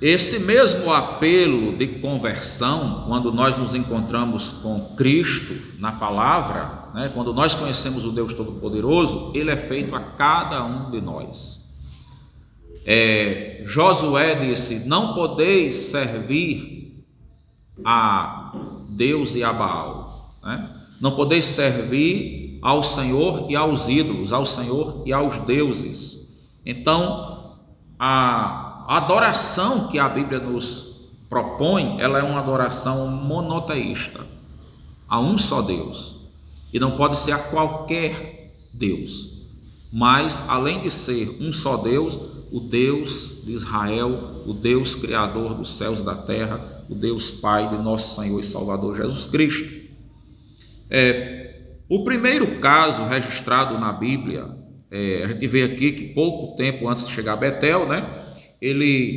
Esse mesmo apelo de conversão, quando nós nos encontramos com Cristo na palavra, né, quando nós conhecemos o Deus Todo-Poderoso, ele é feito a cada um de nós. Josué disse: não podeis servir a Deus e a Baal, né? Não podeis servir ao Senhor e aos ídolos, ao Senhor e aos deuses. Então, a adoração que a Bíblia nos propõe, ela é uma adoração monoteísta, a um só Deus, e não pode ser a qualquer Deus, mas além de ser um só Deus, o Deus de Israel, o Deus Criador dos céus e da terra, o Deus Pai de nosso Senhor e Salvador Jesus Cristo. O primeiro caso registrado na Bíblia, a gente vê aqui que pouco tempo antes de chegar a Betel, né,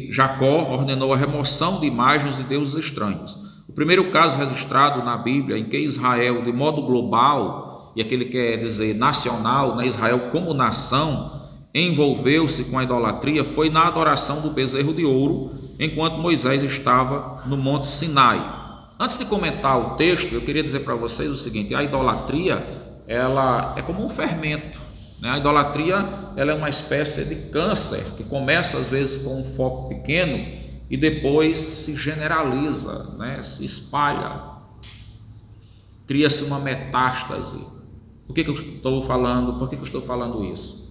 Jacó ordenou a remoção de imagens de deuses estranhos. O primeiro caso registrado na Bíblia em que Israel, de modo global, e aqui ele quer dizer nacional, né, Israel como nação, envolveu-se com a idolatria, foi na adoração do bezerro de ouro, enquanto Moisés estava no Monte Sinai. Antes de comentar o texto, eu queria dizer para vocês o seguinte: a idolatria, ela é como um fermento, né? A idolatria, ela é uma espécie de câncer que começa às vezes com um foco pequeno e depois se generaliza, né? Se espalha, cria-se uma metástase. Por que eu estou falando? Por que eu estou falando isso?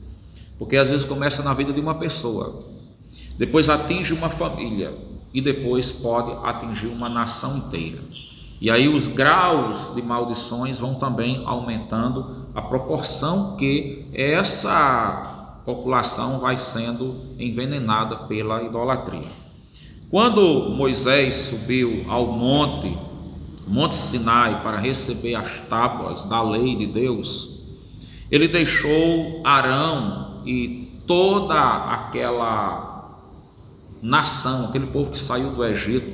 Porque às vezes começa na vida de uma pessoa, depois atinge uma família e depois pode atingir uma nação inteira. E aí os graus de maldições vão também aumentando a proporção que essa população vai sendo envenenada pela idolatria. Quando Moisés subiu ao Monte Sinai para receber as tábuas da lei de Deus, ele deixou Arão e toda aquela nação, aquele povo que saiu do Egito,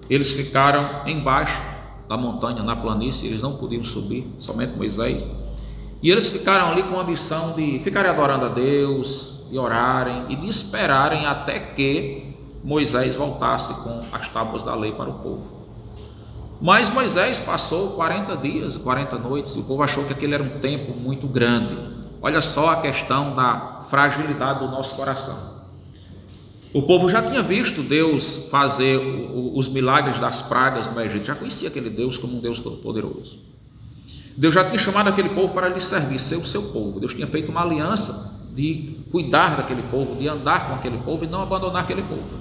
eles ficaram embaixo da montanha, na planície, eles não podiam subir, somente Moisés, e eles ficaram ali com a missão de ficarem adorando a Deus, de orarem e de esperarem até que Moisés voltasse com as tábuas da lei para o povo. Mas Moisés passou 40 dias, 40 noites, e o povo achou que aquele era um tempo muito grande. Olha só a questão da fragilidade do nosso coração. O povo já tinha visto Deus fazer os milagres das pragas no Egito, já conhecia aquele Deus como um Deus todo-poderoso. Deus já tinha chamado aquele povo para lhe servir, ser o seu povo. Deus tinha feito uma aliança de cuidar daquele povo, de andar com aquele povo e não abandonar aquele povo.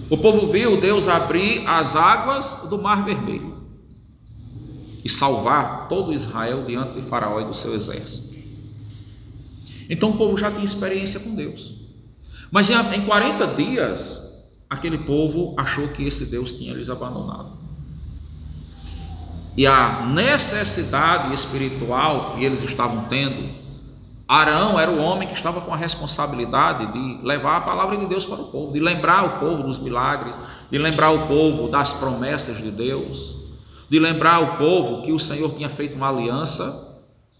O povo viu Deus abrir as águas do Mar Vermelho e salvar todo Israel diante de Faraó e do seu exército. Então o povo já tinha experiência com Deus. Mas em 40 dias, aquele povo achou que esse Deus tinha lhes abandonado. E a necessidade espiritual que eles estavam tendo, Arão era o homem que estava com a responsabilidade de levar a palavra de Deus para o povo, de lembrar o povo dos milagres, de lembrar o povo das promessas de Deus, de lembrar o povo que o Senhor tinha feito uma aliança.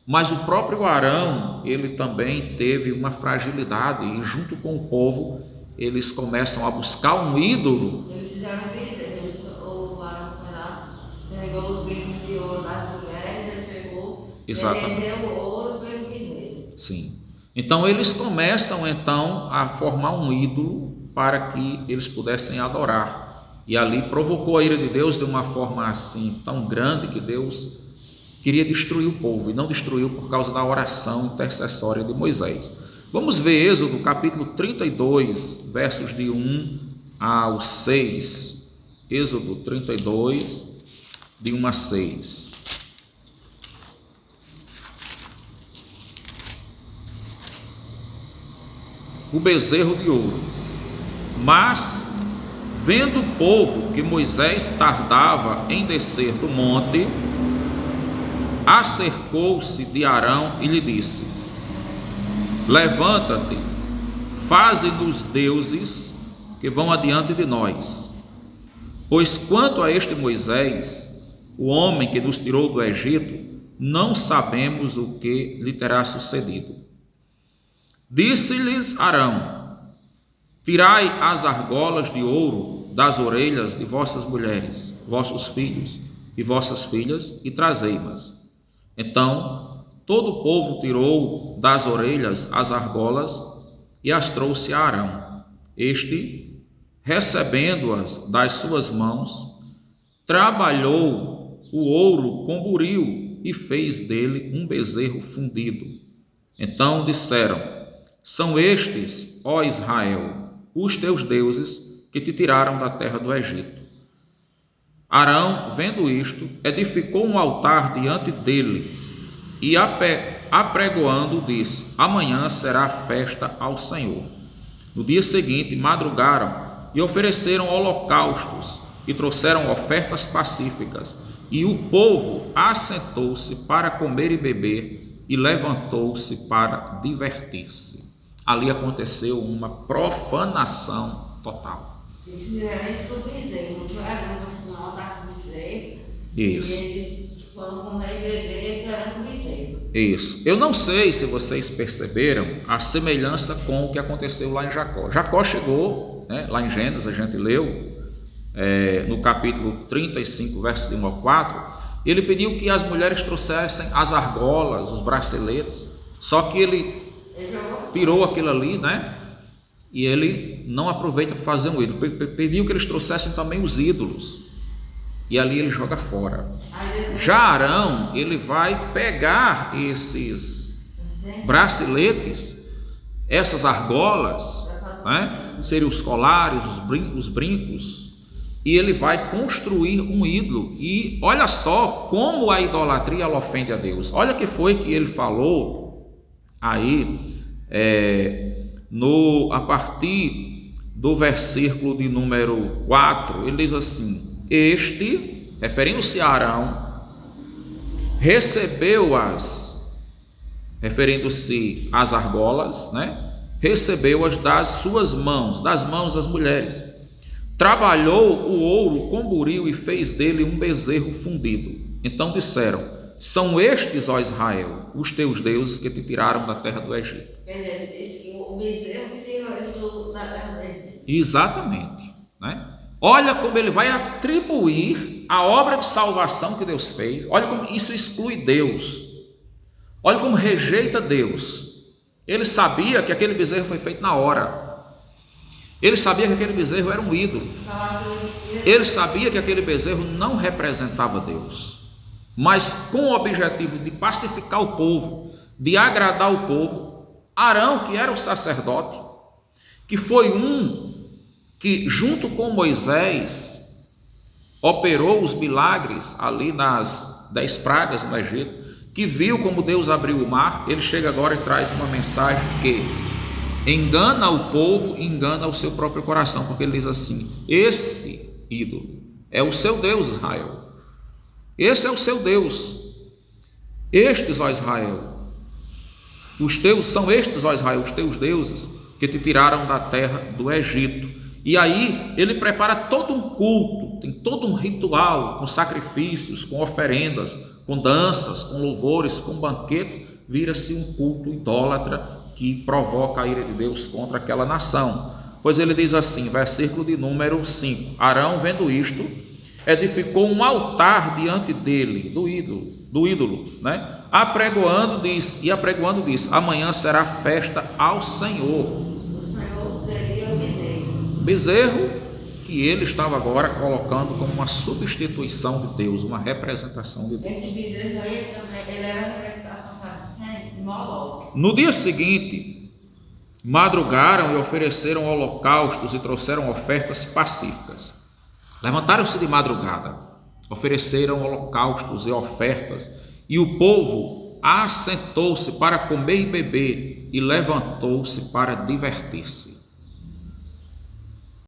Mas o próprio Arão, ele também teve uma fragilidade, e junto com o povo, eles começam a buscar um ídolo. Eles fizeram isso, o Arão foi lá, pegou os brincos de ouro das mulheres, ele pegou, Exatamente. ele o ouro pelo bezerro. Sim. Então eles começam a formar um ídolo para que eles pudessem adorar. E ali provocou a ira de Deus de uma forma assim tão grande que Deus queria destruir o povo, e não destruiu por causa da oração intercessória de Moisés. Vamos ver Êxodo capítulo 32, versos de 1 ao 6. Êxodo 32, de 1 a 6. O bezerro de ouro. Mas, vendo o povo que Moisés tardava em descer do monte, acercou-se de Arão e lhe disse: levanta-te, faze-nos deuses que vão adiante de nós. Pois quanto a este Moisés, o homem que nos tirou do Egito, não sabemos o que lhe terá sucedido. Disse-lhes Arão: Tirai as argolas de ouro das orelhas de vossas mulheres, vossos filhos e vossas filhas, e trazei-mas. Então todo o povo tirou das orelhas as argolas e as trouxe a Arão. Este, recebendo-as das suas mãos, trabalhou o ouro com buril e fez dele um bezerro fundido. Então disseram: São estes, ó Israel, os teus deuses que te tiraram da terra do Egito. Arão, vendo isto, edificou um altar diante dele e, apregoando, disse: Amanhã será festa ao Senhor. No dia seguinte, madrugaram e ofereceram holocaustos e trouxeram ofertas pacíficas. E o povo assentou-se para comer e beber e levantou-se para divertir-se. Ali aconteceu uma profanação total. Eles fizeram isso para o bezerro, não era no altar do bezerro. Isso. E eles foram comer e beber perante o bezerro. Isso. Eu não sei se vocês perceberam a semelhança com o que aconteceu lá em Jacó. Jacó chegou, né, lá em Gênesis, a gente leu, no capítulo 35, versos de 1 ao 4, ele pediu que as mulheres trouxessem as argolas, os braceletes, só que ele tirou aquilo ali, né? E ele não aproveita para fazer um ídolo. Pediu que eles trouxessem também os ídolos, e ali ele joga fora. Já Arão, ele vai pegar esses braceletes, essas argolas, né? Seriam os colares, os brincos, e ele vai construir um ídolo. E olha só como a idolatria ela ofende a Deus. Olha o que foi que ele falou aí, a partir do versículo de número 4, ele diz assim: Este, referindo-se a Arão, recebeu-as, referindo-se às argolas, né? Recebeu-as das suas mãos, das mãos das mulheres. Trabalhou o ouro com buril e fez dele um bezerro fundido. Então disseram: São estes, ó Israel, os teus deuses que te tiraram da terra do Egito. Quer dizer, o bezerro que tirou eles da terra do Egito. Exatamente, né? Olha como ele vai atribuir a obra de salvação que Deus fez. Olha como isso exclui Deus. Olha como rejeita Deus. Ele sabia que aquele bezerro foi feito na hora. Ele sabia que aquele bezerro era um ídolo. Ele sabia que aquele bezerro não representava Deus. Mas com o objetivo de pacificar o povo, de agradar o povo, Arão, que era o sacerdote, que foi um que junto com Moisés operou os milagres ali nas 10 pragas no Egito, que viu como Deus abriu o mar, ele chega agora e traz uma mensagem que engana o povo, engana o seu próprio coração, porque ele diz assim: esse ídolo é o seu Deus, Israel. Esse é o seu Deus. Estes, ó Israel, são estes, ó Israel, os teus deuses que te tiraram da terra do Egito. E aí ele prepara todo um culto, tem todo um ritual, com sacrifícios, com oferendas, com danças, com louvores, com banquetes. Vira-se um culto idólatra que provoca a ira de Deus contra aquela nação. Pois ele diz assim, versículo de número 5: Arão, vendo isto, edificou um altar diante dele, do ídolo, né? Apregoando disse: Amanhã será festa ao Senhor. O Senhor teria o bezerro. Bezerro que ele estava agora colocando como uma substituição de Deus, uma representação de Deus. Esse bezerro aí também, ele era a representação de Moloque. No dia seguinte, madrugaram e ofereceram holocaustos e trouxeram ofertas pacíficas. Levantaram-se de madrugada, ofereceram holocaustos e ofertas, e o povo assentou-se para comer e beber e levantou-se para divertir-se.